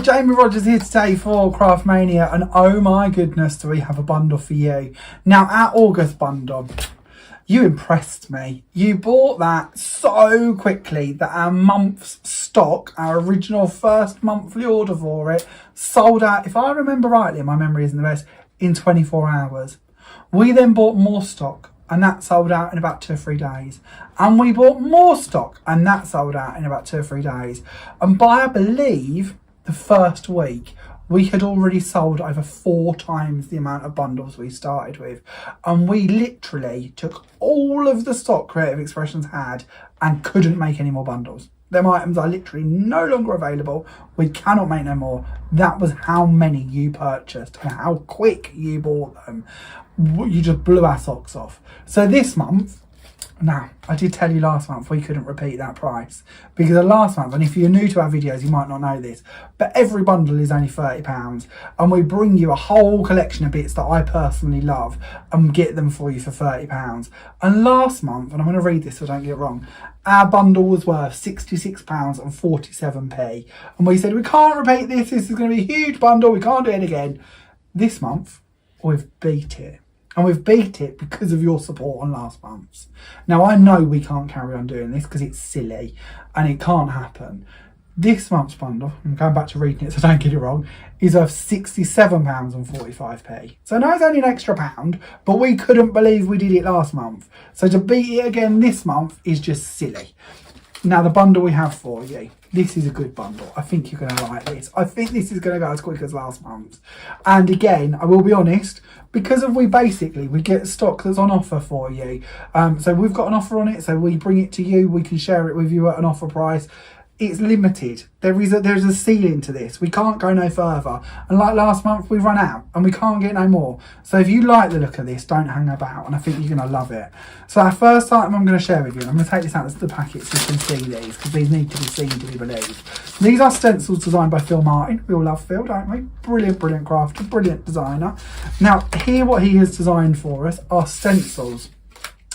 Jamie Rodgers here today for Craftmania, and oh my goodness, do we have a bundle for you. Now, our August bundle, you impressed me. You bought that so quickly that our month's stock, our original first monthly order for it, sold out, if I remember rightly, and my memory isn't the best, in 24 hours. We then bought more stock, and that sold out in about 2 or 3 days. And we bought more stock, and that sold out in about 2 or 3 days. And by, I believe, the first week, we had already sold over 4 times the amount of bundles we started with. And we literally took all of the stock Creative Expressions had and couldn't make any more bundles. Them items are literally no longer available. We cannot make no more. That was how many you purchased and how quick you bought them. You just blew our socks off. So this month, now, I did tell you last month we couldn't repeat that price because of last month, and if you're new to our videos you might not know this, but every bundle is only £30 and we bring you a whole collection of bits that I personally love and get them for you for £30. And last month, and I'm going to read this so I don't get it wrong, our bundle was worth £66.47, and we said we can't repeat this is going to be a huge bundle, we can't do it again. This month we've beat it. And we've beat it because of your support on last month's. Now, I know we can't carry on doing this because it's silly and it can't happen. This month's bundle, I'm going back to reading it so don't get it wrong, is worth £67.45. So now it's only an extra £1, but we couldn't believe we did it last month. So to beat it again this month is just silly. Now, the bundle we have for you, this is a good bundle. I think you're going to like this. I think this is going to go as quick as last month. And again, I will be honest, because of we get stock that's on offer for you. So we've got an offer on it, so we bring it to you, we can share it with you at an offer price. It's limited. There's a ceiling to this. We can't go no further. And like last month, we run out and we can't get no more. So if you like the look of this, don't hang about, and I think you're going to love it. So our first item I'm going to share with you, and I'm going to take this out of the packet so you can see these, because these need to be seen to be believed. These are stencils designed by Phill Martin. We all love Phill, don't we? Brilliant, brilliant crafter, brilliant designer. Now, here what he has designed for us are stencils.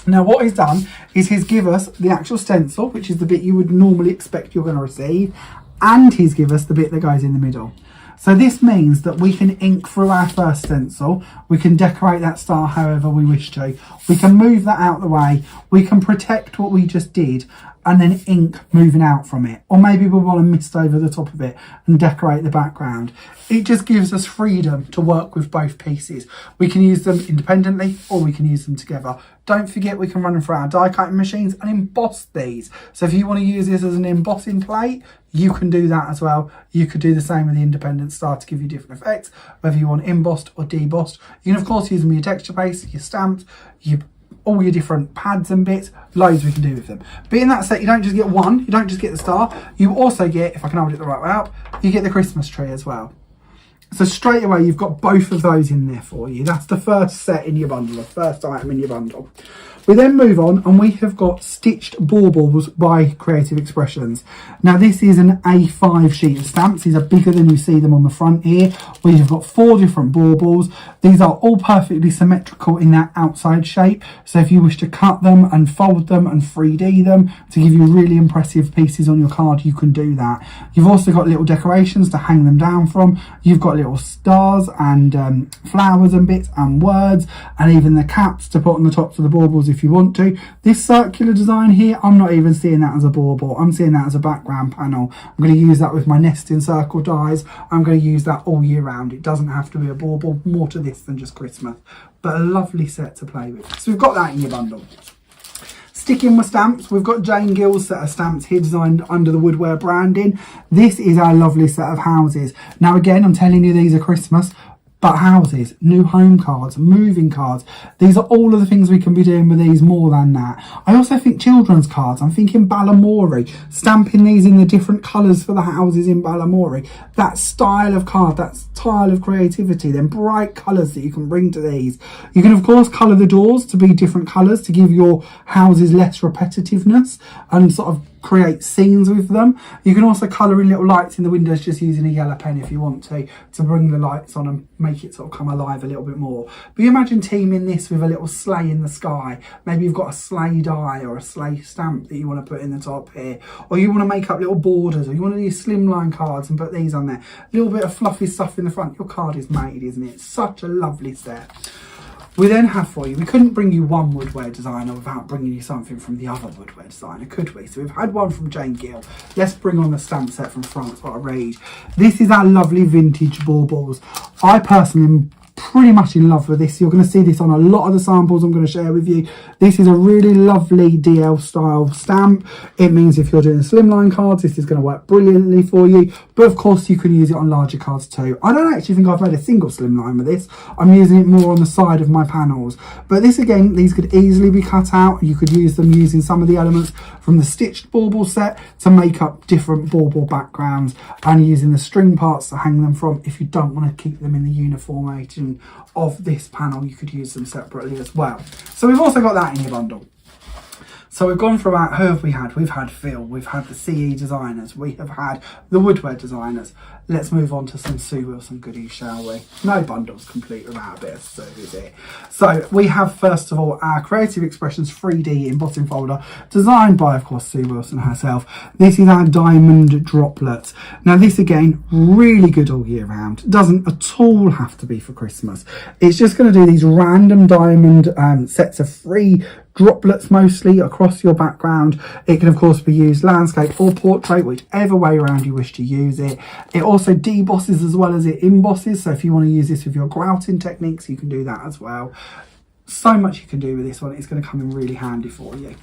Now, what he's done is he's given us the actual stencil, which is the bit you would normally expect you're going to receive, and he's given us the bit that goes in the middle. So this means that we can ink through our first stencil, we can decorate that star however we wish to, we can move that out the way, we can protect what we just did, and then ink moving out from it. Or maybe we want to mist over the top of it and decorate the background. It just gives us freedom to work with both pieces. We can use them independently or we can use them together. Don't forget we can run them through our die cutting machines and emboss these. So if you want to use this as an embossing plate, you can do that as well. You could do the same with the independent star to give you different effects, whether you want embossed or debossed. You can of course use them with your texture paste, your stamps, all your different pads and bits, loads we can do with them. But in that set, you don't just get one, you don't just get the star, you also get, if I can hold it the right way up, you get the Christmas tree as well. So straight away, you've got both of those in there for you. That's the first set in your bundle, the first item in your bundle. We then move on and we have got stitched baubles by Creative Expressions. Now this is an A5 sheet of stamps. These are bigger than you see them on the front here. We've got 4 different baubles. These are all perfectly symmetrical in their outside shape. So if you wish to cut them and fold them and 3D them to give you really impressive pieces on your card, you can do that. You've also got little decorations to hang them down from. You've got little stars and flowers and bits and words, and even the caps to put on the tops of the baubles if you want to. This circular design here, I'm not even seeing that as a bauble. I'm seeing that as a background panel. I'm going to use that with my nesting circle dies. I'm going to use that all year round. It doesn't have to be a bauble, more to this than just Christmas, but a lovely set to play with. So we've got that in your bundle. Sticking with stamps, we've got Jane Gill's set of stamps here designed under the Woodware branding. This is our lovely set of houses. Now again, I'm telling you these are Christmas, but houses, new home cards, moving cards, these are all of the things we can be doing with these more than that. I also think children's cards, I'm thinking Balamori, stamping these in the different colours for the houses in Balamori. That style of card, that style of creativity, then bright colours that you can bring to these. You can of course colour the doors to be different colours to give your houses less repetitiveness and sort of create scenes with them. You can also colour in little lights in the windows just using a yellow pen if you want to bring the lights on and make it sort of come alive a little bit more. But you imagine teaming this with a little sleigh in the sky. Maybe you've got a sleigh die or a sleigh stamp that you want to put in the top here, or you want to make up little borders, or you want to do slimline cards and put these on there. A little bit of fluffy stuff in the front. Your card is made, isn't it? It's such a lovely set. We then have for you, we couldn't bring you one woodware designer without bringing you something from the other woodware designer, could we? So we've had one from Jane Gill. Let's bring on the stamp set from Francois Reid. This is our lovely vintage baubles. I personally am pretty much in love with this. You're going to see this on a lot of the samples I'm going to share with you. This is a really lovely DL style stamp. It means if you're doing slimline cards, this is going to work brilliantly for you. But of course, you can use it on larger cards too. I don't actually think I've made a single slimline with this. I'm using it more on the side of my panels. But this again, these could easily be cut out. You could use them using some of the elements from the stitched bauble set to make up different bauble backgrounds, and using the string parts to hang them from. If you don't want to keep them in the uniformation of this panel, you could use them separately as well. So we've also got that in your bundle. So we've gone through who have we had? We've had Phill, we've had the CE designers, we have had the woodware designers. Let's move on to some Sue Wilson goodies, shall we? No bundle's complete without a bit of Sue, is it? So we have, first of all, our Creative Expressions 3D embossing folder, designed by, of course, Sue Wilson herself. This is our diamond droplets. Now this, again, really good all year round. Doesn't at all have to be for Christmas. It's just going to do these random diamond sets of 3 droplets mostly across your background. It can of course be used landscape or portrait, whichever way around you wish to use it. It also debosses as well as it embosses, so if you want to use this with your grouting techniques, you can do that as well. So much you can do with this one. It's going to come in really handy for you.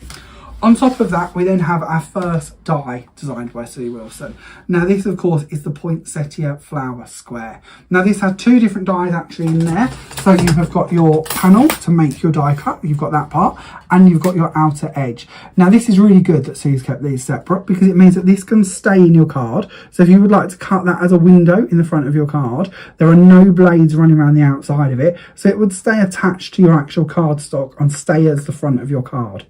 On top of that, we then have our first die designed by Sue Wilson. Now this, of course, is the poinsettia flower square. Now this has 2 different dies actually in there. So you have got your panel to make your die cut, you've got that part, and you've got your outer edge. Now this is really good that Sue's kept these separate, because it means that this can stay in your card. So if you would like to cut that as a window in the front of your card, there are no blades running around the outside of it. So it would stay attached to your actual cardstock and stay as the front of your card.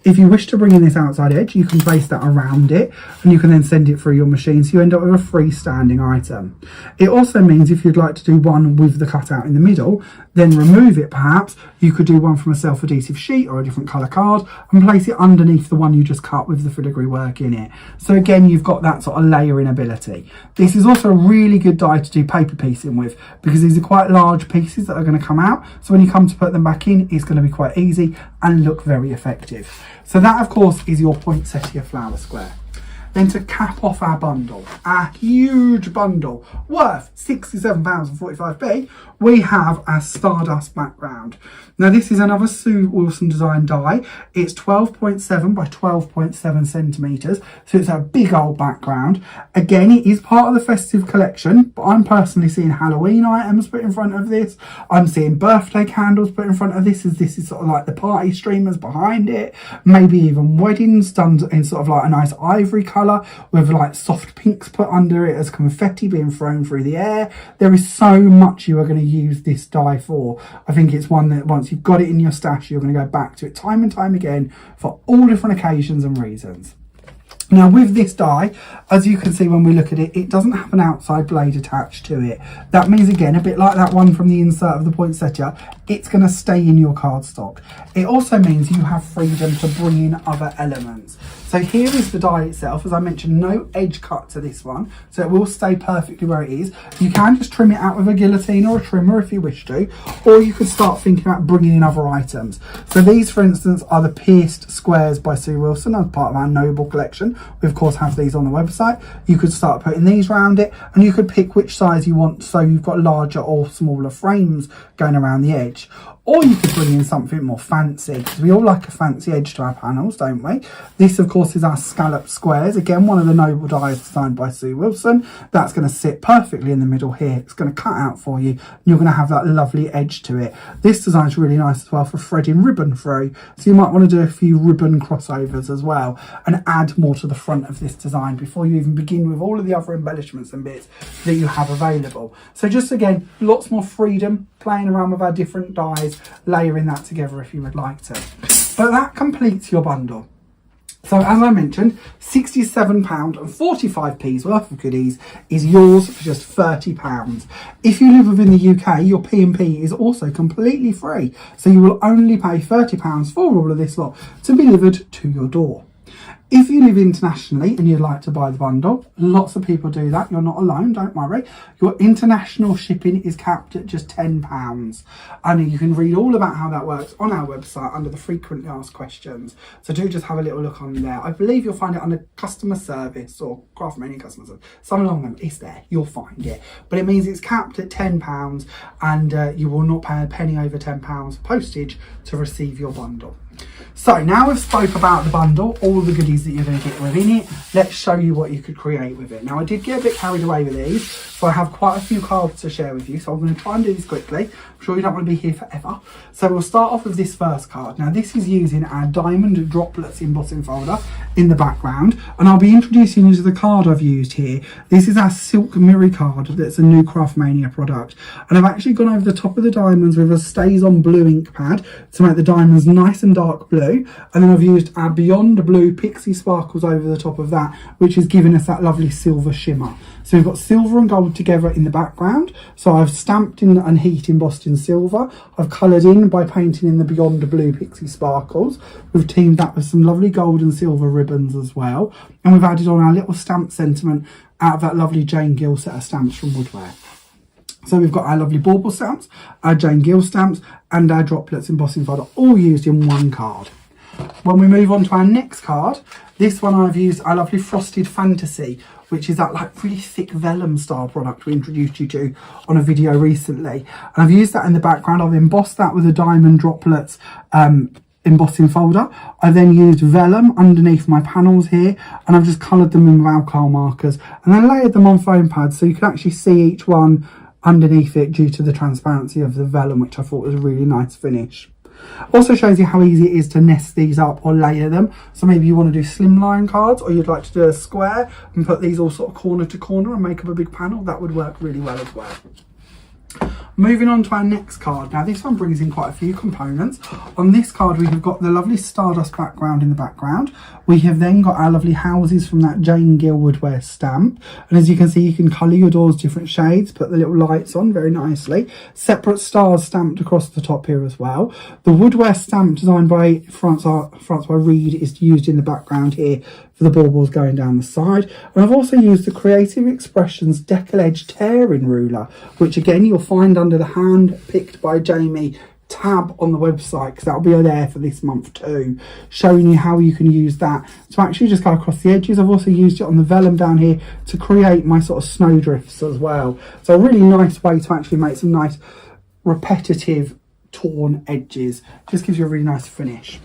If you wish to bring in this outside edge, you can place that around it and you can then send it through your machine, so you end up with a freestanding item. It also means if you'd like to do one with the cutout in the middle, then remove it perhaps, you could do one from a self-adhesive sheet or a different colour card and place it underneath the one you just cut with the filigree work in it. So again, you've got that sort of layering ability. This is also a really good die to do paper piecing with, because these are quite large pieces that are going to come out. So when you come to put them back in, it's going to be quite easy and look very effective. So that, of course, is your poinsettia flower square. Then to cap off our bundle, our huge bundle worth £67.45, we have our Stardust background. Now this is another Sue Wilson design die. It's 12.7 by 12.7 centimetres, so it's a big old background. Again, it is part of the festive collection, but I'm personally seeing Halloween items put in front of this. I'm seeing birthday candles put in front of this, as this is sort of like the party streamers behind it. Maybe even weddings done in sort of like a nice ivory colour with like soft pinks put under it as confetti being thrown through the air. There is so much you are going to use this die for. I think it's one that once you've got it in your stash, you're going to go back to it time and time again for all different occasions and reasons. Now with this die, as you can see when we look at it, it doesn't have an outside blade attached to it. That means, again, a bit like that one from the insert of the poinsettia, it's going to stay in your cardstock. It also means you have freedom to bring in other elements. So here is the die itself. As I mentioned, no edge cut to this one, so it will stay perfectly where it is. You can just trim it out with a guillotine or a trimmer if you wish to, or you could start thinking about bringing in other items. So these, for instance, are the pierced squares by Sue Wilson as part of our Noble collection. We of course have these on the website. You could start putting these around it, and you could pick which size you want, so you've got larger or smaller frames going around the edge. Or you could bring in something more fancy, because we all like a fancy edge to our panels, don't we? This, of course, is our scallop squares. Again, one of the Noble dies designed by Sue Wilson. That's going to sit perfectly in the middle here. It's going to cut out for you, and you're going to have that lovely edge to it. This design is really nice as well for threading ribbon through. So you might want to do a few ribbon crossovers as well and add more to the front of this design before you even begin with all of the other embellishments and bits that you have available. So just, again, lots more freedom playing around with our different dies, layering that together if you would like to. But that completes your bundle. So as I mentioned, £67.45 worth of goodies is yours for just £30. If you live within the UK, your P&P is also completely free. So you will only pay £30 for all of this lot to be delivered to your door. If you live internationally and you'd like to buy the bundle, lots of people do that. You're not alone, don't worry. Your international shipping is capped at just £10. And you can read all about how that works on our website under the frequently asked questions. So do just have a little look on there. I believe you'll find it under customer service or Craftmania customer service. Something along them. It's there. You'll find it. But it means it's capped at £10 and you will not pay a penny over £10 postage to receive your bundle. So now we've spoke about the bundle, all the goodies that you're going to get within it, let's show you what you could create with it. Now I did get a bit carried away with these, so I have quite a few cards to share with you, so I'm going to try and do this quickly. I'm sure you don't want to be here forever. So we'll start off with this first card. Now this is using our diamond droplets embossing folder in the background, and I'll be introducing you to the card I've used here. This is our silk mirror card that's a new Craftmania product, and I've actually gone over the top of the diamonds with a stays on blue ink pad to make the diamonds nice and dark blue. And then I've used our Beyond Blue Pixie Sparkles over the top of that, which is giving us that lovely silver shimmer. So we've got silver and gold together in the background. So I've stamped in and heat embossed in silver. I've coloured in by painting in the Beyond Blue Pixie Sparkles. We've teamed that with some lovely gold and silver ribbons as well. And we've added on our little stamp sentiment out of that lovely Jane Gill set of stamps from Woodware. So we've got our lovely bauble stamps, our Jane Gill stamps, and our droplets embossing folder, all used in one card. When we move on to our next card, this one I've used our lovely Frosted Fantasy, which is that like really thick vellum style product we introduced you to on a video recently. And I've used that in the background. I've embossed that with a diamond droplets embossing folder. I then used vellum underneath my panels here, and I've just coloured them in with alcohol markers and then layered them on foam pads so you can actually see each one underneath it due to the transparency of the vellum, which I thought was a really nice finish. Also shows you how easy it is to nest these up or layer them. So maybe you want to do slimline cards, or you'd like to do a square and put these all sort of corner to corner and make up a big panel. That would work really well as well. Moving on to our next card. Now this one brings in quite a few components. On this card we have got the lovely Stardust background in the background. We have then got our lovely houses from that Jane Gill Woodware stamp. And as you can see, you can colour your doors different shades, put the little lights on very nicely. Separate stars stamped across the top here as well. The Woodware stamp designed by Francois Reed is used in the background here for the baubles going down the side. And I've also used the Creative Expressions Decal Edge Tearing Ruler, which again you'll find under the Hand Picked by Jamie tab on the website, because that'll be there for this month too, showing you how you can use that to actually just go across the edges. I've also used it on the vellum down here to create my sort of snowdrifts as well. So a really nice way to actually make some nice repetitive torn edges. Just gives you a really nice finish.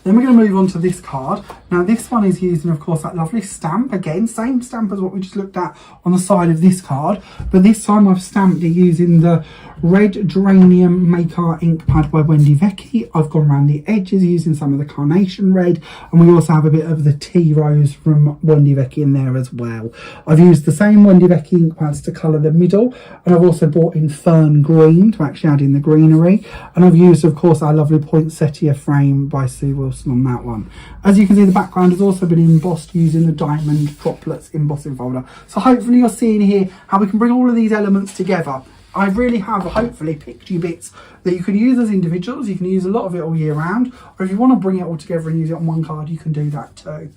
Then we're going to move on to this card. Now this one is using, of course, that lovely stamp. Again, same stamp as what we just looked at on the side of this card. But this time I've stamped it using the Red Geranium Make Art ink pad by Wendy Vecchi. I've gone around the edges using some of the Carnation Red. And we also have a bit of the Tea Rose from Wendy Vecchi in there as well. I've used the same Wendy Vecchi ink pads to colour the middle. And I've also brought in Fern Green to actually add in the greenery. And I've used, of course, our lovely poinsettia frame by Sue Wilson on that one. As you can see, the background has also been embossed using the diamond droplets embossing folder. So hopefully you're seeing here how we can bring all of these elements together. I really have hopefully picked you bits that you can use as individuals. You can use a lot of it all year round, or if you want to bring it all together and use it on one card, you can do that too.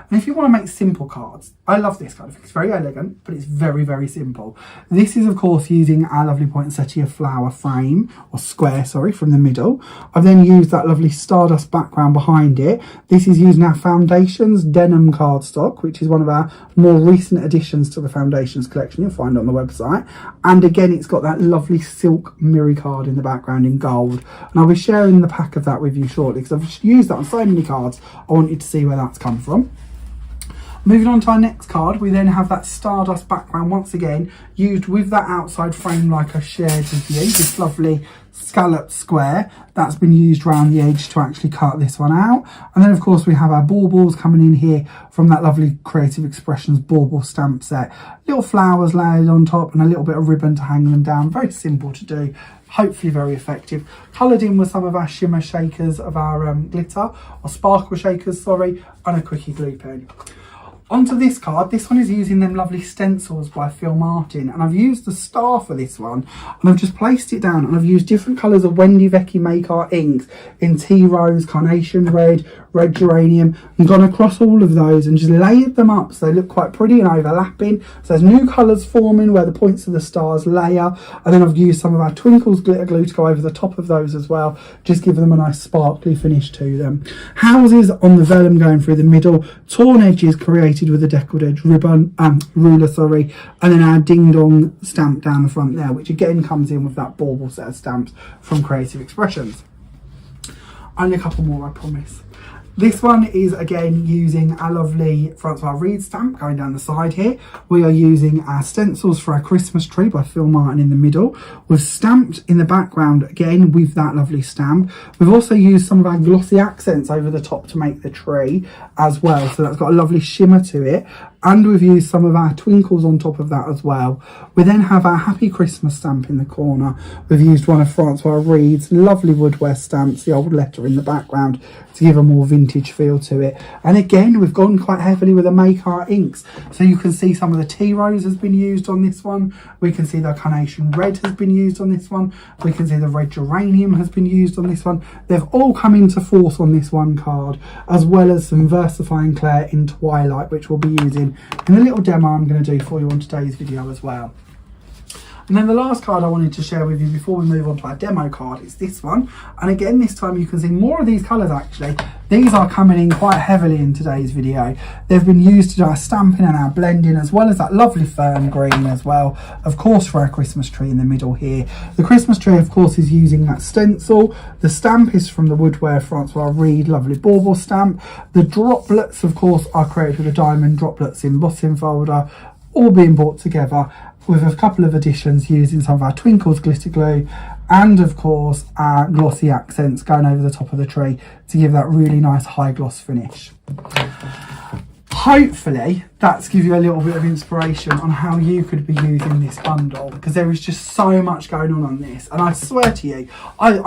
And if you want to make simple cards, I love this card. It's very elegant, but it's very, very simple. This is, of course, using our lovely poinsettia flower frame, or square, sorry, from the middle. I've then used that lovely Stardust background behind it. This is using our Foundations denim cardstock, which is one of our more recent additions to the Foundations collection you'll find on the website. And again, it's got that lovely silk mirror card in the background in gold. And I'll be sharing the pack of that with you shortly, because I've used that on so many cards. I want you to see where that's come from. Moving on to our next card, we then have that Stardust background once again used with that outside frame like I shared with you, this lovely scallop square that's been used around the edge to actually cut this one out. And then of course we have our baubles coming in here from that lovely Creative Expressions bauble stamp set. Little flowers layered on top and a little bit of ribbon to hang them down. Very simple to do, hopefully very effective. Coloured in with some of our shimmer shakers of our glitter, or sparkle shakers, sorry, and a quickie glue pen. Onto this card, this one is using them lovely stencils by Phill Martin, and I've used the star for this one, and I've just placed it down, and I've used different colours of Wendy Vecchi Make Art inks in tea rose, carnation red, red geranium, and gone across all of those and just layered them up so they look quite pretty and overlapping. So there's new colours forming where the points of the stars layer, and then I've used some of our Twinkles glitter glue to go over the top of those as well, just give them a nice sparkly finish to them. Houses on the vellum going through the middle, torn edges created with a deckled edge ribbon, ruler, sorry, and then our ding dong stamp down the front there, which again comes in with that bauble set of stamps from Creative Expressions. Only a couple more, I promise. This one is again using our lovely Francois Reed stamp going down the side here. We are using our stencils for our Christmas tree by Phill Martin in the middle. We've stamped in the background again with that lovely stamp. We've also used some of our glossy accents over the top to make the tree as well. So that's got a lovely shimmer to it. And we've used some of our twinkles on top of that as well. We then have our Happy Christmas stamp in the corner. We've used one of Francois Reed's lovely woodware stamps, the old letter in the background, to give a more vintage feel to it. And again, we've gone quite heavily with the Make Art inks. So you can see some of the tea rose has been used on this one. We can see the carnation red has been used on this one. We can see the red geranium has been used on this one. They've all come into force on this one card, as well as some Versifying Clair in Twilight, which we'll be using in a little demo I'm going to do for you on today's video as well. And then the last card I wanted to share with you before we move on to our demo card is this one. And again, this time you can see more of these colours actually. These are coming in quite heavily in today's video. They've been used to do our stamping and our blending, as well as that lovely fern green as well, of course, for our Christmas tree in the middle here. The Christmas tree, of course, is using that stencil. The stamp is from the Woodware Francois Reed lovely bauble stamp. The droplets, of course, are created with a diamond droplets embossing folder, all being brought together with a couple of additions using some of our Twinkles glitter glue and of course our glossy accents going over the top of the tree to give that really nice high gloss finish. Hopefully that's give you a little bit of inspiration on how you could be using this bundle, because there is just so much going on this, and I swear to you, I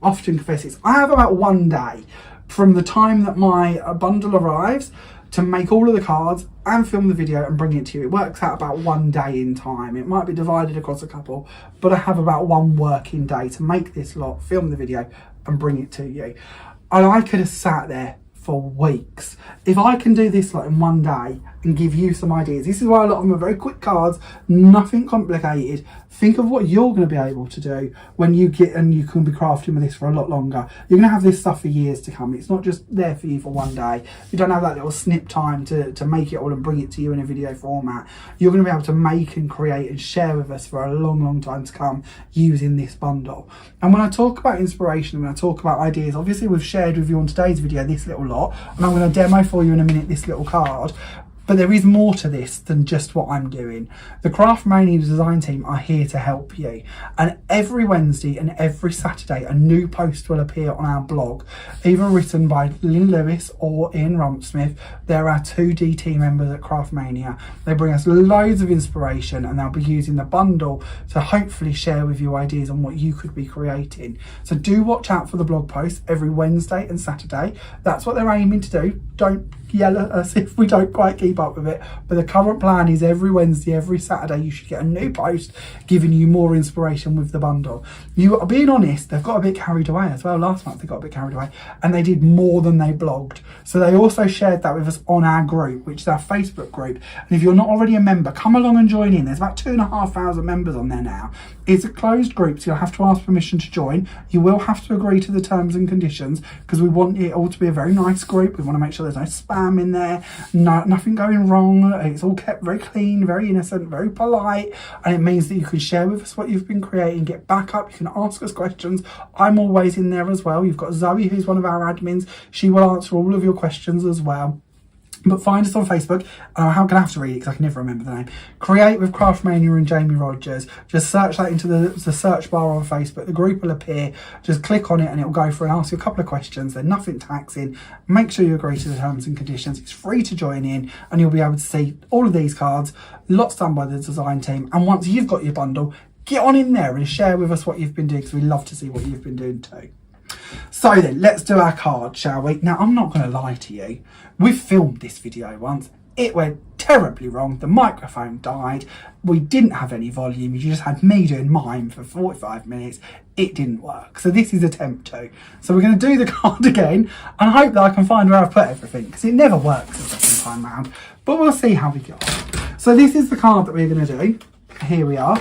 often confess this, I have about one day from the time that my bundle arrives to make all of the cards and film the video and bring it to you. It works out about one day in time. It might be divided across a couple, but I have about one working day to make this lot, film the video and bring it to you. And I could have sat there for weeks. If I can do this lot in one day and give you some ideas, this is why a lot of them are very quick cards, nothing complicated. Think of what you're going to be able to do when you get, and you can be crafting with this for a lot longer. You're going to have this stuff for years to come. It's not just there for you for one day. You don't have that little snip time to make it all and bring it to you in a video format. You're going to be able to make and create and share with us for a long, long time to come using this bundle. And when I talk about inspiration, when I talk about ideas, obviously we've shared with you on today's video this little lot, and I'm going to demo for you in a minute this little card. But there is more to this than just what I'm doing. The Craftmania design team are here to help you. And every Wednesday and every Saturday, a new post will appear on our blog, either written by Lynn Lewis or Ian Rumpsmith. They're our 2D team members at Craftmania. They bring us loads of inspiration, and they'll be using the bundle to hopefully share with you ideas on what you could be creating. So do watch out for the blog posts every Wednesday and Saturday. That's what they're aiming to do. Don't yell at us if we don't quite keep up with it, but the current plan is every Wednesday, every Saturday you should get a new post giving you more inspiration with the bundle. You are being honest, they've got a bit carried away as well. Last month they got a bit carried away and they did more than they blogged, so they also shared that with us on our group, which is our Facebook group. And if you're not already a member, come along and join in. There's about 2,500 members on there now. It's a closed group, so you'll have to ask permission to join. You will have to agree to the terms and conditions, because we want it all to be a very nice group. We want to make sure there's no spam in there, nothing going wrong. It's all kept very clean, very innocent, very polite, and it means that you can share with us what you've been creating, get back up, you can ask us questions. I'm always in there as well. You've got Zoe, who's one of our admins. She will answer all of your questions as well. But find us on Facebook. I'm going to have to read it because I can never remember the name. Create with Craftmania and Jamie Rodgers. Just search that into the search bar on Facebook. The group will appear. Just click on it and it will go through and ask you a couple of questions. They're nothing taxing. Make sure you agree to the terms and conditions. It's free to join in and you'll be able to see all of these cards. Lots done by the design team. And once you've got your bundle, get on in there and share with us what you've been doing because we love to see what you've been doing too. So then, let's do our card, shall we? Now, I'm not going to lie to you. We filmed this video once. It went terribly wrong. The microphone died. We didn't have any volume. You just had me doing mine for 45 minutes. It didn't work. So this is attempt 2. So we're going to do the card again and hope that I can find where I've put everything because it never works the second time round. But we'll see how we go. So this is the card that we're going to do. Here we are.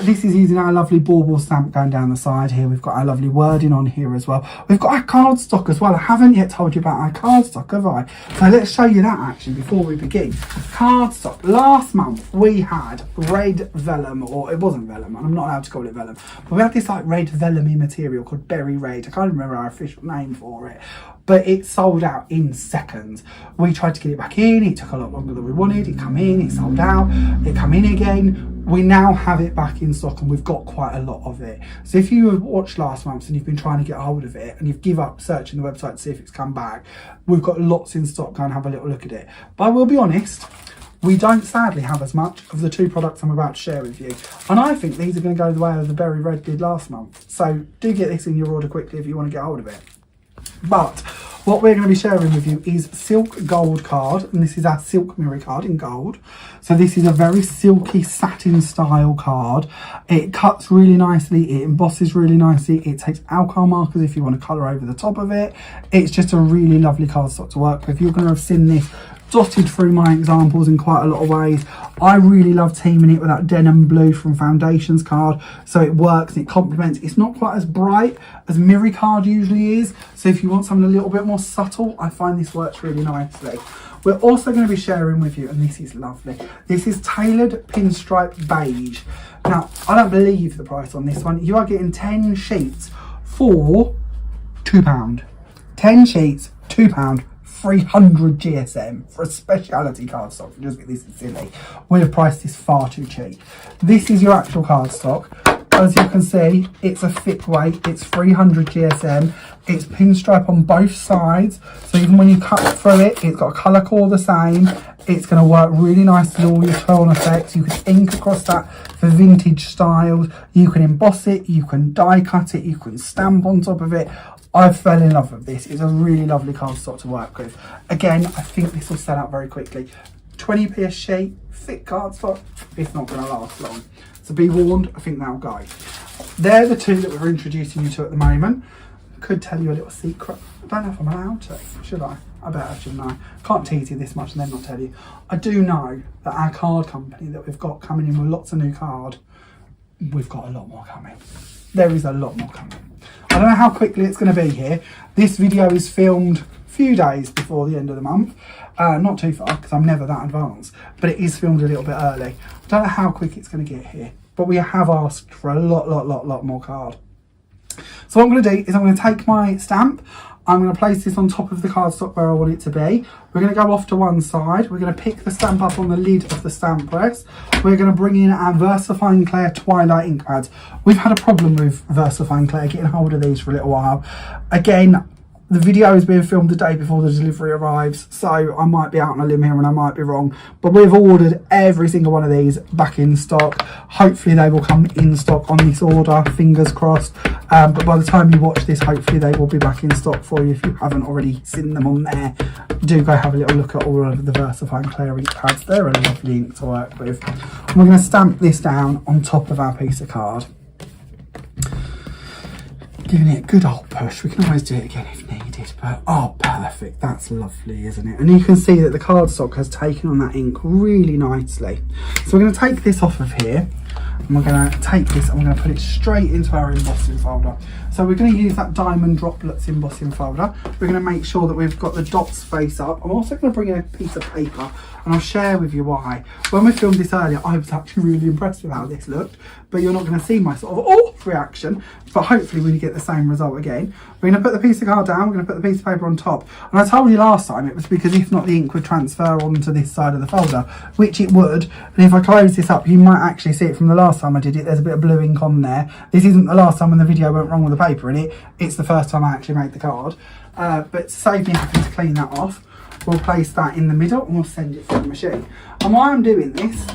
This is using our lovely bauble stamp going down the side here. We've got our lovely wording on here as well. We've got our cardstock as well. I haven't yet told you about our cardstock, have I? So let's show you that actually before we begin. Cardstock. Last month we had red vellum, or it wasn't vellum, and I'm not allowed to call it vellum, but we had this like red vellum-y material called berry red. I can't remember our official name for it, but it sold out in seconds. We tried to get it back in. It took a lot longer than we wanted. It come in, it sold out, it come in again. We now have it back in stock and we've got quite a lot of it. So if you have watched last month and you've been trying to get hold of it and you've give up searching the website to see if it's come back, we've got lots in stock. Go and have a little look at it. But I will be honest, we don't sadly have as much of the 2 products I'm about to share with you. And I think these are going to go the way of the berry red did last month. So do get this in your order quickly if you want to get hold of it. But what we're going to be sharing with you is Silk Gold card, and this is our Silk Mirror card in gold. So this is a very silky satin style card. It cuts really nicely, it embosses really nicely, it takes alcohol markers if you want to colour over the top of it. It's just a really lovely cardstock to work with. You're going to have seen this dotted through my examples in quite a lot of ways. I really love teaming it with that denim blue from Foundations card, so it works and it complements. It's not quite as bright as Mirror card usually is, so if you want something a little bit more subtle, I find this works really nicely. We're also going to be sharing with you, and this is lovely, this is Tailored Pinstripe Beige. Now, I don't believe the price on this one. You are getting 10 sheets for £2. 10 sheets, £2. 300 GSM for a speciality cardstock. Just get this is silly. We'd have priced this far too cheap. This is your actual cardstock. As you can see, it's a thick weight. It's 300 GSM. It's pinstripe on both sides, so even when you cut through it, it's got a colour core the same. It's going to work really nice with all your tone effects. You can ink across that for vintage styles. You can emboss it. You can die cut it. You can stamp on top of it. I fell in love with this. It's a really lovely cardstock to work with. Again, I think this will sell out very quickly. 20p a sheet, thick cardstock. It's not going to last long. So be warned, I think that'll go. They're the 2 that we're introducing you to at the moment. Could tell you a little secret. I don't know if I'm allowed to, should I? I bet I shouldn't know. Can't tease you this much and then not tell you. I do know that our card company that we've got coming in with lots of new card, we've got a lot more coming. There is a lot more coming. I don't know how quickly it's going to be here. This video is filmed a few days before the end of the month. Not too far, because I'm never that advanced. But it is filmed a little bit early. I don't know how quick it's going to get here. But we have asked for a lot more card. So what I'm going to do is I'm going to take my stamp. I'm going to place this on top of the cardstock where I want it to be. We're going to go off to one side. We're going to pick the stamp up on the lid of the stamp press. We're going to bring in our VersaFine Clair Twilight ink pads. We've had a problem with VersaFine Clair getting hold of these for a little while. Again, the video is being filmed the day before the delivery arrives, so I might be out on a limb here and I might be wrong, but we've ordered every single one of these back in stock. Hopefully they will come in stock on this order, fingers crossed, but by the time you watch this, hopefully they will be back in stock for you if you haven't already seen them on there. Do go have a little look at all of the VersaFine Clair ink pads. They're a lovely ink to work with. And we're going to stamp this down on top of our piece of card, giving it a good old push. We can always do it again if needed, but oh, perfect. That's lovely, isn't it? And you can see that the cardstock has taken on that ink really nicely. So we're going to take this off of here. And we're going to take this and we're going to put it straight into our embossing folder. So we're going to use that diamond droplets embossing folder. We're going to make sure that we've got the dots face up. I'm also going to bring in a piece of paper and I'll share with you why. When we filmed this earlier, I was actually really impressed with how this looked, but you're not going to see my sort of reaction, but hopefully we get the same result again. We're going to put the piece of card down, we're going to put the piece of paper on top. And I told you last time it was because if not, the ink would transfer onto this side of the folder, which it would. And if I close this up, you might actually see it from the last time I did it. There's a bit of blue ink on there. This isn't the last time when the video went wrong with the paper in it. It's the first time I actually made the card. But to save me having to clean that off, we'll place that in the middle and we'll send it through the machine. And why I'm doing this,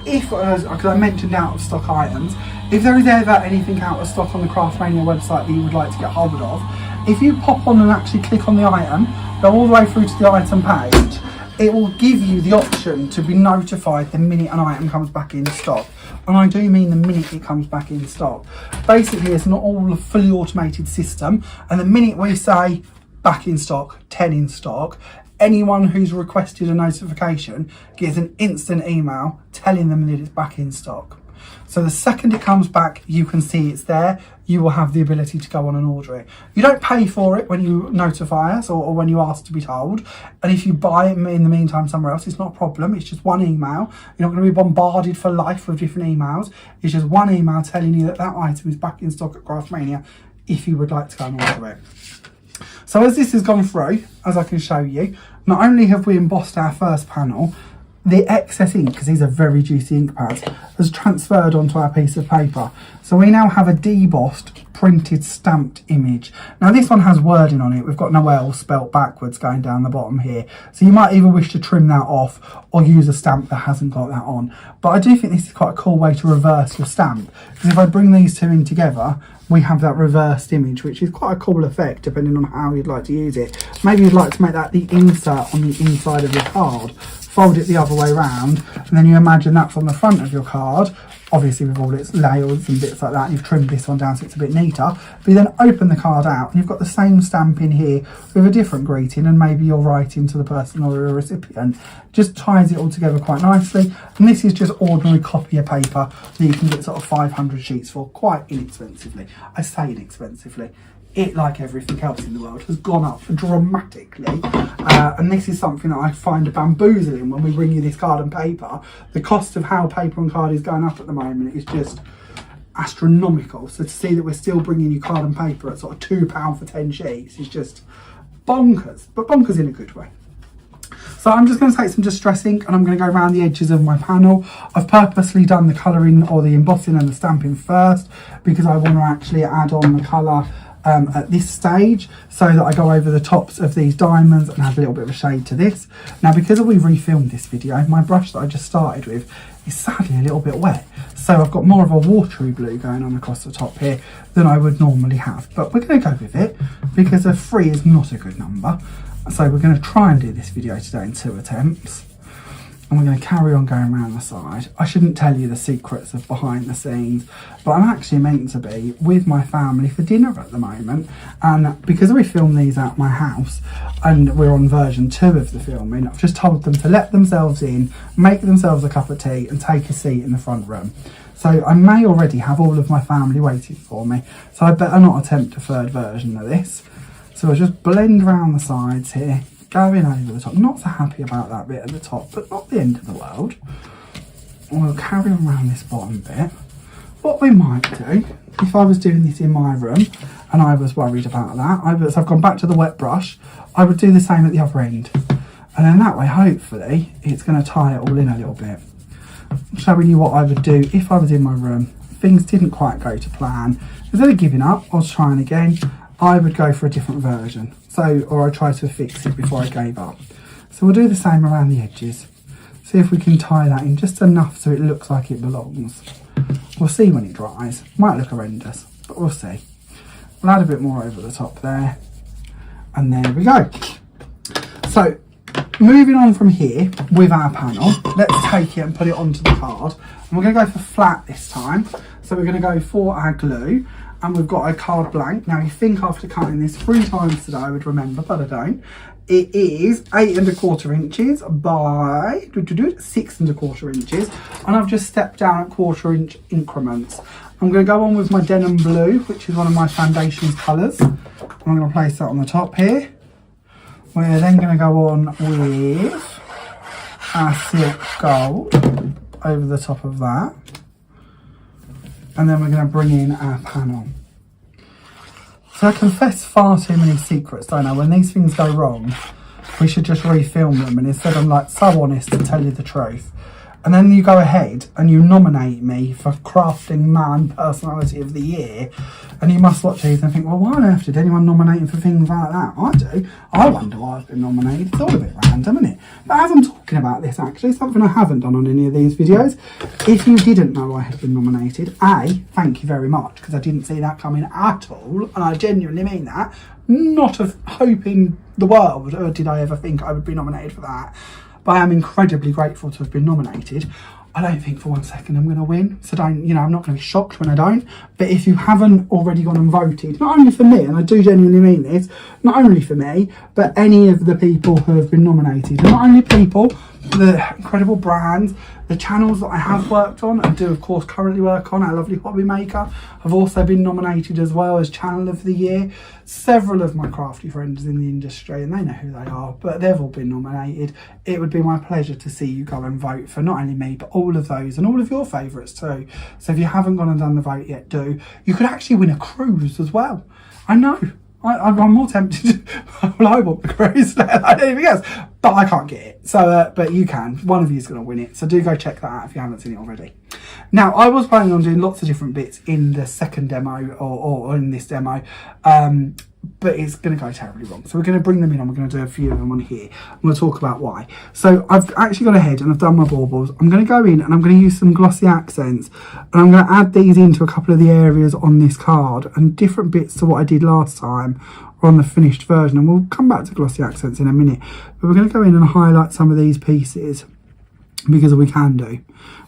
because I mentioned out of stock items, if there is ever anything out of stock on the Craftmania website that you would like to get hold of, if you pop on and actually click on the item, go all the way through to the item page, it will give you the option to be notified the minute an item comes back in stock. And I do mean the minute it comes back in stock. Basically, it's not all a fully automated system, and the minute we say back in stock, 10 in stock, anyone who's requested a notification gets an instant email telling them that it's back in stock. So the second it comes back, you can see it's there. You will have the ability to go on and order it. You don't pay for it when you notify us or when you ask to be told. And if you buy it in the meantime somewhere else, it's not a problem. It's just one email. You're not going to be bombarded for life with different emails. It's just one email telling you that that item is back in stock at Craftmania if you would like to go and order it. So as this has gone through, as I can show you, not only have we embossed our first panel, the excess ink, because these are very juicy ink pads, has transferred onto our piece of paper. So we now have a debossed, printed, stamped image. Now this one has wording on it. We've got Noel spelt backwards going down the bottom here. So you might either wish to trim that off or use a stamp that hasn't got that on. But I do think this is quite a cool way to reverse your stamp. Because if I bring these two in together, we have that reversed image, which is quite a cool effect depending on how you'd like to use it. Maybe you'd like to make that the insert on the inside of your card. Fold it the other way around, and then you imagine that's on the front of your card, obviously with all its layers and bits like that. You've trimmed this one down so it's a bit neater, but you then open the card out and you've got the same stamp in here with a different greeting, and maybe you're writing to the person or the recipient. Just ties it all together quite nicely. And this is just ordinary copier paper that you can get sort of 500 sheets for quite inexpensively. I say inexpensively. It, like everything else in the world, has gone up dramatically. And this is something that I find bamboozling when we bring you this card and paper. The cost of how paper and card is going up at the moment is just astronomical. So to see that we're still bringing you card and paper at sort of £2 for 10 sheets is just bonkers, but bonkers in a good way. So I'm just going to take some Distress ink and I'm going to go around the edges of my panel. I've purposely done the colouring or the embossing and the stamping first because I want to actually add on the colour at this stage, so that I go over the tops of these diamonds and add a little bit of a shade to this. Now, because we refilmed this video, my brush that I just started with is sadly a little bit wet, so I've got more of a watery blue going on across the top here than I would normally have, but we're going to go with it because a 3 is not a good number. So we're going to try and do this video today in 2 attempts. And we're going to carry on going around the side. I shouldn't tell you the secrets of behind the scenes, but I'm actually meant to be with my family for dinner at the moment. And because we film these at my house and we're on version 2 of the filming, I've just told them to let themselves in, make themselves a cup of tea and take a seat in the front room. So I may already have all of my family waiting for me. So I better not attempt a third version of this. So I'll just blend around the sides here. Going over the top. Not so happy about that bit at the top, but not the end of the world. We'll carry on around this bottom bit. What we might do, if I was doing this in my room and I was worried about that, so I've gone back to the wet brush, I would do the same at the other end. And then that way, hopefully, it's going to tie it all in a little bit. I'm showing you what I would do if I was in my room. Things didn't quite go to plan. Instead of giving up, I was trying again. I would go for a different version. Or I try to fix it before I gave up. So we'll do the same around the edges. See if we can tie that in just enough so it looks like it belongs. We'll see when it dries. Might look horrendous, but we'll see. We'll add a bit more over the top there. And there we go. So moving on from here with our panel, let's take it and put it onto the card. And we're going to go for flat this time. So we're going to go for our glue. and we've got a card blank. Now you think after cutting this 3 times today I would remember, but I don't. It is 8 1/4 inches by 6 1/4 inches, and I've just stepped down at 1/4 inch increments. I'm going to go on with my denim blue, which is one of my foundations colours. I'm going to place that on the top here. We're then going to go on with our silk gold over the top of that. And then we're going to bring in our panel. So I confess far too many secrets, don't I? When these things go wrong, we should just refilm them. And instead I'm like so honest to tell you the truth. And then you go ahead and you nominate me for Crafting Man Personality of the Year. And you must watch these and think, well, why on earth did anyone nominate him for things like that? I do. I wonder why I've been nominated. It's all a bit random, isn't it? But as I'm talking about this, actually, something I haven't done on any of these videos. If you didn't know I had been nominated, thank you very much, because I didn't see that coming at all. And I genuinely mean that. Not of hope in the world, or did I ever think I would be nominated for that. But I am incredibly grateful to have been nominated. I don't think for 1 second I'm going to win. So don't, I'm not going to be shocked when I don't. But if you haven't already gone and voted, not only for me, and I do genuinely mean this, not only for me, but any of the people who have been nominated. And not only people, the incredible brands, the channels that I have worked on and do of course currently work on, our lovely hobby maker, have also been nominated as well as Channel of the Year. Several of my crafty friends in the industry, and they know who they are, but they've all been nominated. It would be my pleasure to see you go and vote for not only me, but all of those and all of your favourites too. So if you haven't gone and done the vote yet, do. You could actually win a cruise as well. I know. I'm more tempted to, well, I want the cruise, like anything else, but I can't get it. So, but you can. One of you is going to win it. So do go check that out if you haven't seen it already. Now, I was planning on doing lots of different bits in the second demo or in this demo, but it's going to go terribly wrong. So we're going to bring them in and we're going to do a few of them on here. And we'll talk about why. So I've actually gone ahead and I've done my baubles. I'm going to go in and I'm going to use some glossy accents. And I'm going to add these into a couple of the areas on this card and different bits to what I did last time or on the finished version. And we'll come back to glossy accents in a minute. But we're going to go in and highlight some of these pieces because we can do.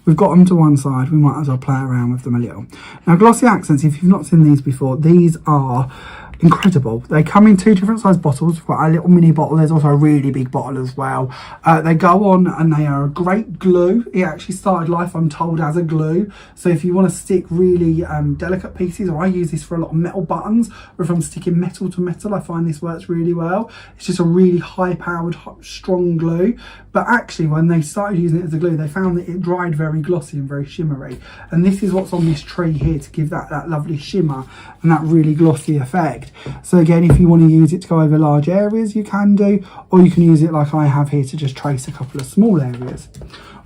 We've got them to one side. We might as well play around with them a little. Now, glossy accents, if you've not seen these before, these are incredible. They come in 2 different size bottles. We've got a little mini bottle. There's also a really big bottle as well. They go on and they are a great glue. It actually started life, I'm told, as a glue. So if you want to stick really delicate pieces, or I use this for a lot of metal buttons, or if I'm sticking metal to metal, I find this works really well. It's just a really high powered, strong glue. But actually when they started using it as a glue, they found that it dried very glossy and very shimmery. And this is what's on this tree here to give that lovely shimmer and that really glossy effect. So again, if you want to use it to go over large areas, you can do, or you can use it like I have here to just trace a couple of small areas.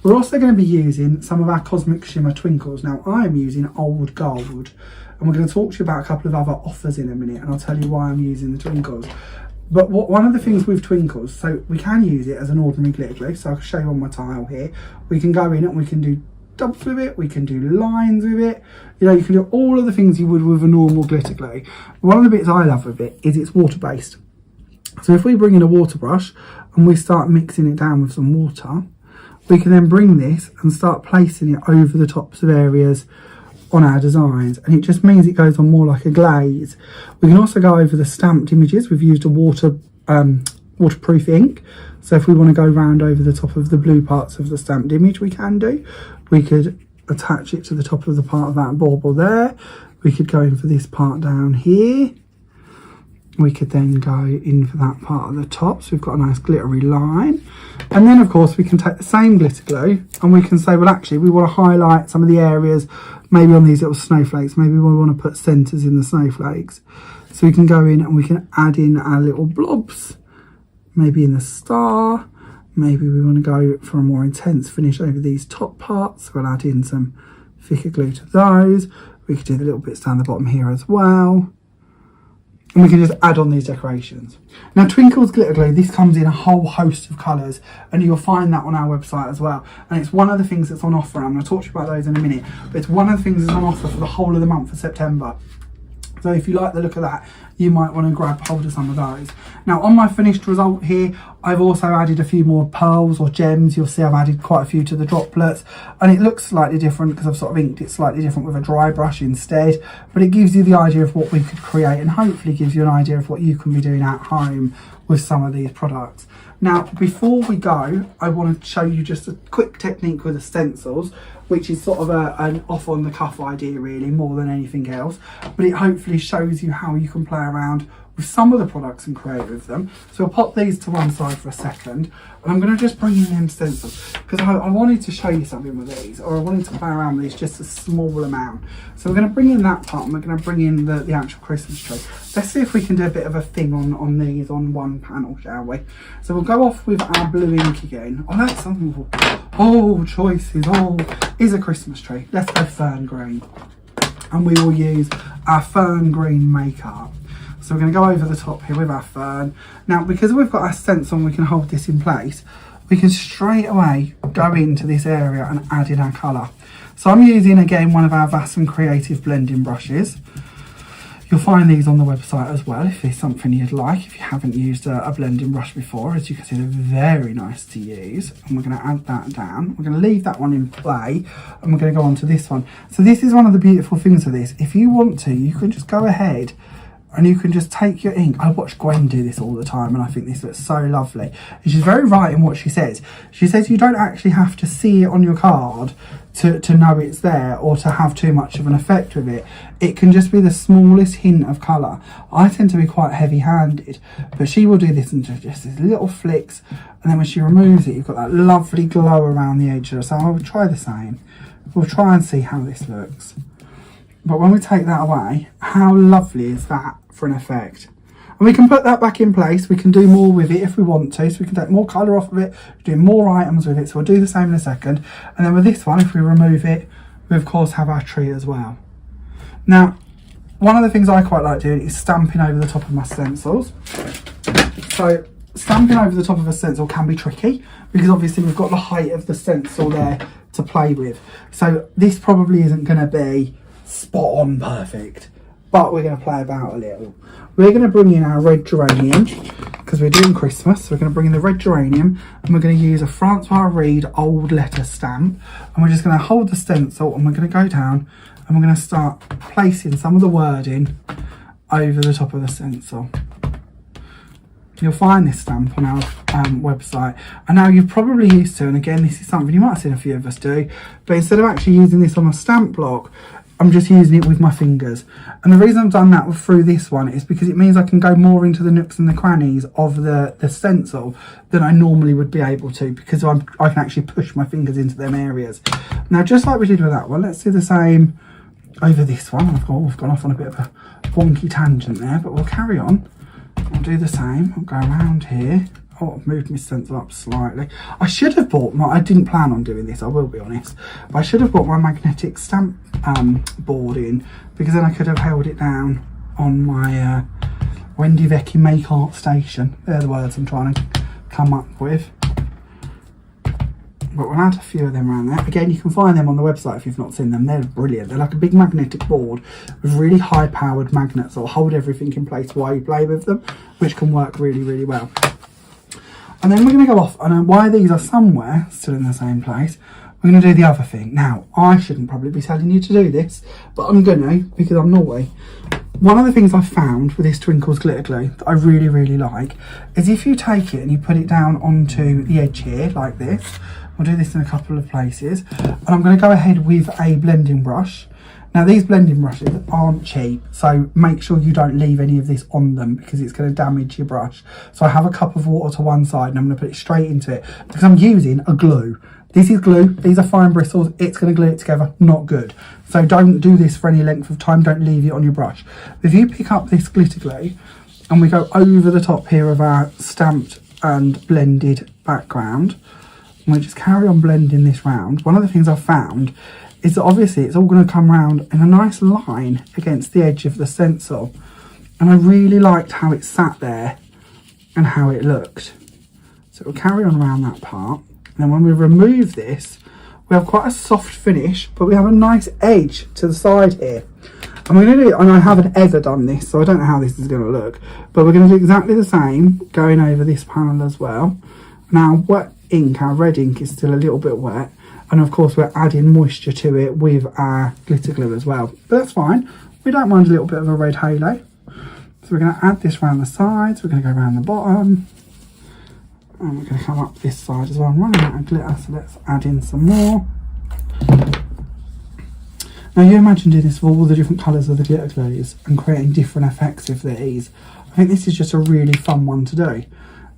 We're also going to be using some of our Cosmic Shimmer Twinkles. Now, I am using Old Gold, and we're going to talk to you about a couple of other offers in a minute, and I'll tell you why I'm using the Twinkles. But one of the things with Twinkles, so we can use it as an ordinary glitter glue, so I'll show you on my tile here. We can go in and we can do dots with it, we can do lines with it, you can do all of the things you would with a normal glitter glue. One of the bits I love with it is it's water based. So if we bring in a water brush and we start mixing it down with some water, we can then bring this and start placing it over the tops of areas on our designs, and it just means it goes on more like a glaze. We can also go over the stamped images. We've used a waterproof ink, so if we want to go round over the top of the blue parts of the stamped image, we can do. We could attach it to the top of the part of that bauble there. We could go in for this part down here. We could then go in for that part at the top, so we've got a nice glittery line. And then of course we can take the same glitter glue and we can say, well, actually we want to highlight some of the areas maybe on these little snowflakes. Maybe we want to put centers in the snowflakes, so we can go in and we can add in our little blobs, maybe in the star. Maybe we want to go for a more intense finish over these top parts. We'll add in some thicker glue to those. We could do the little bits down the bottom here as well. And we can just add on these decorations. Now, Twinkles Glitter Glue, this comes in a whole host of colours, and you'll find that on our website as well. And it's one of the things that's on offer. I'm going to talk to you about those in a minute. But it's one of the things that's on offer for the whole of the month of September. So if you like the look of that, you might want to grab hold of some of those. Now on my finished result here, I've also added a few more pearls or gems. You'll see I've added quite a few to the droplets, and it looks slightly different because I've sort of inked it slightly different with a dry brush instead, but it gives you the idea of what we could create and hopefully gives you an idea of what you can be doing at home with some of these products. Now, before we go, I want to show you just a quick technique with the stencils, which is sort of an off-on-the-cuff idea really, more than anything else. But it hopefully shows you how you can play around with some of the products and create with them. So I'll pop these to one side for a second, and I'm going to just bring in them stencils because I wanted to show you something with these, or I wanted to play around with these just a small amount. So we're going to bring in that part, and we're going to bring in the actual Christmas tree. Let's see if we can do a bit of a thing on these on one panel, shall we? So we'll go off with our blue ink again. Oh, that's something. Oh, choices. Oh, is a Christmas tree. Let's go fern green, and we will use our fern green makeup. So we're going to go over the top here with our fern. Now, because we've got our stencil and we can hold this in place, we can straight away go into this area and add in our colour. So I'm using, again, one of our Vassum Creative blending brushes. You'll find these on the website as well if there's something you'd like, if you haven't used a blending brush before. As you can see, they're very nice to use. And we're going to add that down. We're going to leave that one in play, and we're going to go on to this one. So this is one of the beautiful things of this. If you want to, you can just go ahead and you can just take your ink. I watch Gwen do this all the time, and I think this looks so lovely. And she's very right in what she says. She says you don't actually have to see it on your card to know it's there, or to have too much of an effect with it. It can just be the smallest hint of colour. I tend to be quite heavy-handed, but she will do this and just these little flicks, and then when she removes it, you've got that lovely glow around the edges. So I will try the same. We'll try and see how this looks. But when we take that away, how lovely is that for an effect? And we can put that back in place. We can do more with it if we want to. So we can take more colour off of it, do more items with it. So we'll do the same in a second. And then with this one, if we remove it, we of course have our tree as well. Now, one of the things I quite like doing is stamping over the top of my stencils. So stamping over the top of a stencil can be tricky because obviously we've got the height of the stencil there to play with. So this probably isn't going to be spot on perfect, but we're going to play about a little. We're going to bring in our red geranium because we're doing Christmas. So we're going to bring in the red geranium, and we're going to use a Francois Reed old letter stamp, and we're just going to hold the stencil, and we're going to go down and we're going to start placing some of the wording over the top of the stencil. You'll find this stamp on our website. And now you're probably used to, and again, this is something you might have seen a few of us do, but instead of actually using this on a stamp block, I'm just using it with my fingers. And the reason I've done that through this one is because it means I can go more into the nooks and the crannies of the stencil than I normally would be able to, because I can actually push my fingers into them areas. Now, just like we did with that one, let's do the same over this one. We've gone off on a bit of a wonky tangent there, but we'll carry on. I'll do the same. I'll go around here. Oh, I've moved my stencil up slightly. I should have bought my, I didn't plan on doing this, I will be honest, but I should have bought my magnetic stamp board in, because then I could have held it down on my Wendy Vecchi Make Art Station. They're the words I'm trying to come up with. But we'll add a few of them around there. Again, you can find them on the website if you've not seen them. They're brilliant. They're like a big magnetic board with really high powered magnets that will hold everything in place while you play with them, which can work really, really well. And then we're going to go off, and while these are somewhere still in the same place, we're going to do the other thing. Now, I shouldn't probably be telling you to do this, but I'm going to, because I'm naughty. One of the things I've found with this Twinkles glitter glue that I really, really like is if you take it and you put it down onto the edge here, like this. We'll do this in a couple of places. And I'm going to go ahead with a blending brush. Now, these blending brushes aren't cheap, so make sure you don't leave any of this on them because it's going to damage your brush. So I have a cup of water to one side and I'm going to put it straight into it because I'm using a glue. This is glue, these are fine bristles, it's going to glue it together, not good. So don't do this for any length of time, don't leave it on your brush. If you pick up this glitter glue and we go over the top here of our stamped and blended background, and we just carry on blending this round, one of the things I've found is that obviously it's all going to come round in a nice line against the edge of the stencil. And I really liked how it sat there and how it looked. So we'll carry on around that part. And then when we remove this, we have quite a soft finish, but we have a nice edge to the side here. And we're going to do, and I haven't ever done this, so I don't know how this is going to look, but we're going to do exactly the same, going over this panel as well. Now, wet ink, our red ink is still a little bit wet, and of course we're adding moisture to it with our glitter glue as well. But that's fine, we don't mind a little bit of a red halo. So we're going to add this around the sides, we're going to go around the bottom, and we're going to come up this side as well. I'm running out of glitter, so let's add in some more. Now you imagine doing this with all the different colours of the glitter glues and creating different effects with these. I think this is just a really fun one to do. And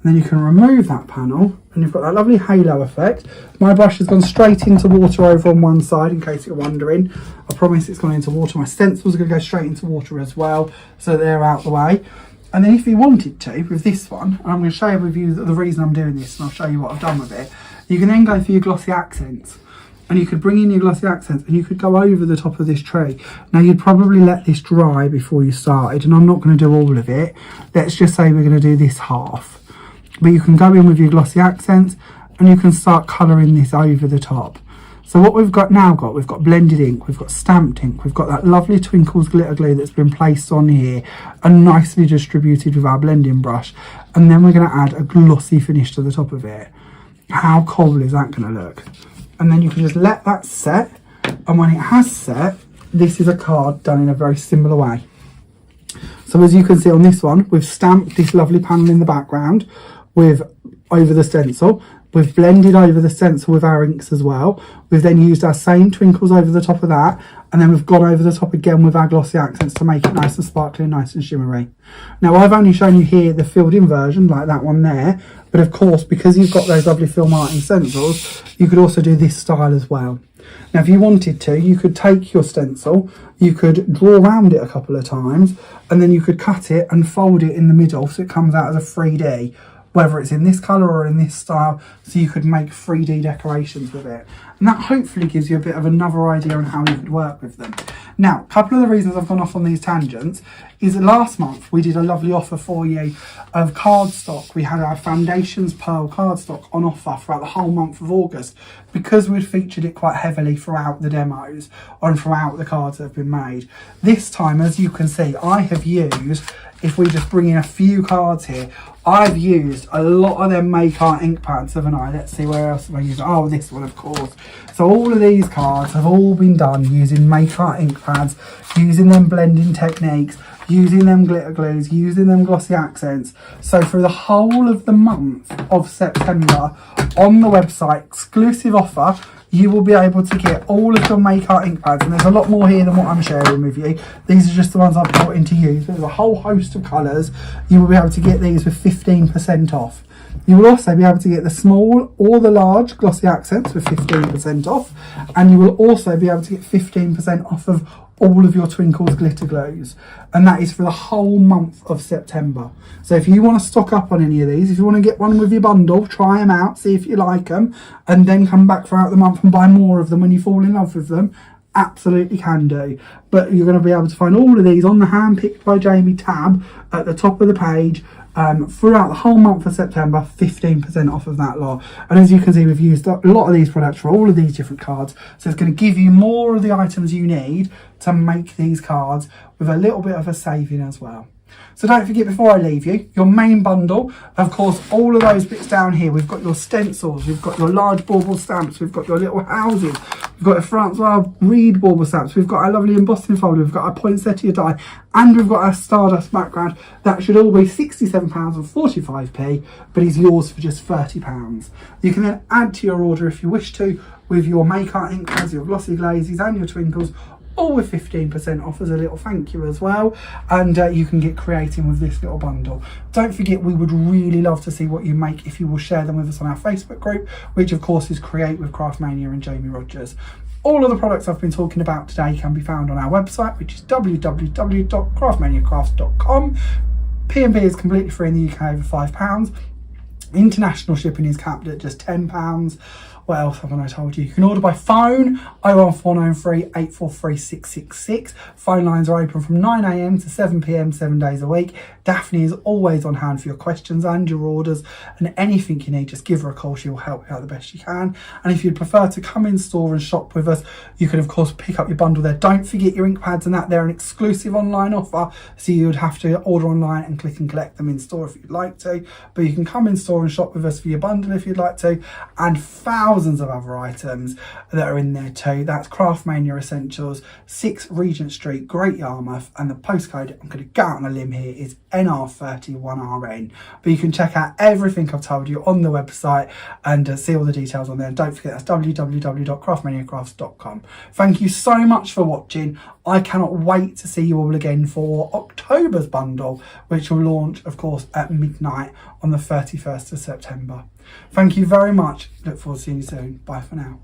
then you can remove that panel and you've got that lovely halo effect. My brush has gone straight into water over on one side, in case you're wondering. I promise it's gone into water. My stencils are going to go straight into water as well, so they're out the way. And then if you wanted to, with this one, and I'm going to show you with you the reason I'm doing this, and I'll show you what I've done with it, you can then go for your glossy accents. And you could bring in your glossy accents and you could go over the top of this tree. Now you'd probably let this dry before you started, and I'm not going to do all of it. Let's just say we're going to do this half. But you can go in with your glossy accents and you can start colouring this over the top. So what we've got we've got blended ink, we've got stamped ink, we've got that lovely Twinkles glitter glue that's been placed on here and nicely distributed with our blending brush. And then we're going to add a glossy finish to the top of it. How cool is that going to look? And then you can just let that set, and when it has set, this is a card done in a very similar way. So as you can see on this one, we've stamped this lovely panel in the background over the stencil. We've blended over the stencil with our inks as well. We've then used our same twinkles over the top of that, and then we've gone over the top again with our glossy accents to make it nice and sparkly and nice and shimmery. Now I've only shown you here the filled in version, like that one there, but of course, because you've got those lovely Phill Martin stencils, you could also do this style as well. Now if you wanted to, you could take your stencil, you could draw around it a couple of times, and then you could cut it and fold it in the middle so it comes out as a 3D, whether it's in this colour or in this style, so you could make 3D decorations with it. And that hopefully gives you a bit of another idea on how you could work with them. Now, a couple of the reasons I've gone off on these tangents is that last month we did a lovely offer for you of cardstock. We had our Foundations Pearl cardstock on offer throughout the whole month of August, because we'd featured it quite heavily throughout the demos and throughout the cards that have been made. This time, as you can see, I have used, if we just bring in a few cards here, I've used a lot of them Make Art ink pads, haven't I? Let's see, where else have I used? Oh, this one, of course. So all of these cards have all been done using Make Art ink pads, using them blending techniques, using them glitter glues, using them glossy accents. So for the whole of the month of September, on the website, exclusive offer, you will be able to get all of your Make Art ink pads, and there's a lot more here than what I'm sharing with you. These are just the ones I've brought in to use. There's a whole host of colours. You will be able to get these with 15% off. You will also be able to get the small or the large glossy accents with 15% off, and you will also be able to get 15% off of all of your Twinkles glitter glues, and that is for the whole month of September. So if you want to stock up on any of these, if you want to get one with your bundle, try them out, see if you like them, and then come back throughout the month and buy more of them when you fall in love with them, absolutely can do. But you're going to be able to find all of these on the Handpicked by Jamie tab at the top of the page. Throughout the whole month of September, 15% off of that lot. And as you can see, we've used a lot of these products for all of these different cards, so it's going to give you more of the items you need to make these cards with a little bit of a saving as well. So don't forget, before I leave you, your main bundle, of course, all of those bits down here. We've got your stencils, we've got your large bauble stamps, we've got your little houses, we've got a Francois Reed bauble stamps, we've got our lovely embossing folder, we've got our poinsettia die, and we've got our Stardust background. That should all be £67.45, but is yours for just £30. You can then add to your order if you wish to, with your Make Art ink pads, your glossy glazes and your Twinkles, all with 15% off as a little thank you as well. And you can get creating with this little bundle. Don't forget, we would really love to see what you make if you will share them with us on our Facebook group, which of course is Create with Craftmania and Jamie Rodgers. All of the products I've been talking about today can be found on our website, which is www.craftmaniacraft.com. P&B is completely free in the UK over £5. International shipping is capped at just £10. What else haven't I told you? You can order by phone, 01493 843 666. Phone lines are open from 9 a.m. to 7 p.m. 7 days a week. Daphne is always on hand for your questions and your orders, and anything you need, just give her a call. She will help you out the best she can. And if you'd prefer to come in store and shop with us, you can of course pick up your bundle there. Don't forget your ink pads and that. They're an exclusive online offer, so you would have to order online and click and collect them in store if you'd like to. But you can come in store and shop with us for your bundle if you'd like to, and thousands of other items that are in there too. That's Craftmania Essentials, 6 Regent Street, Great Yarmouth, and the postcode, I'm going to go out on a limb here, is NR31RN. But you can check out everything I've told you on the website and see all the details on there. And don't forget, that's www.craftmaniacrafts.com. Thank you so much for watching. I cannot wait to see you all again for October's bundle, which will launch, of course, at midnight on the 31st of September. Thank you very much. Look forward to seeing you soon. Bye for now.